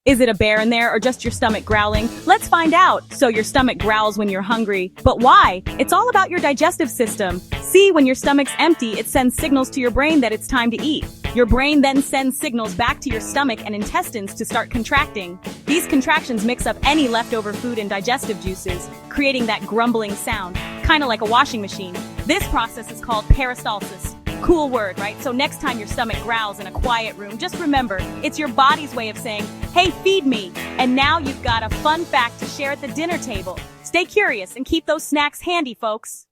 Is it a bear in there or just your stomach growling? Let's find out. So your stomach growls when you're hungry. But why? It's all about your digestive system. See, when your stomach's empty, it sends signals to your brain that it's time to eat. Your brain then sends signals back to your stomach and intestines to start contracting. These contractions mix up any leftover food and digestive juices, creating that grumbling sound, kind of like a washing machine. This process is called peristalsis. Cool word, right? So next time your stomach growls in a quiet room, just remember, it's your body's way of saying, hey, feed me. And now you've got a fun fact to share at the dinner table. Stay curious and keep those snacks handy, folks.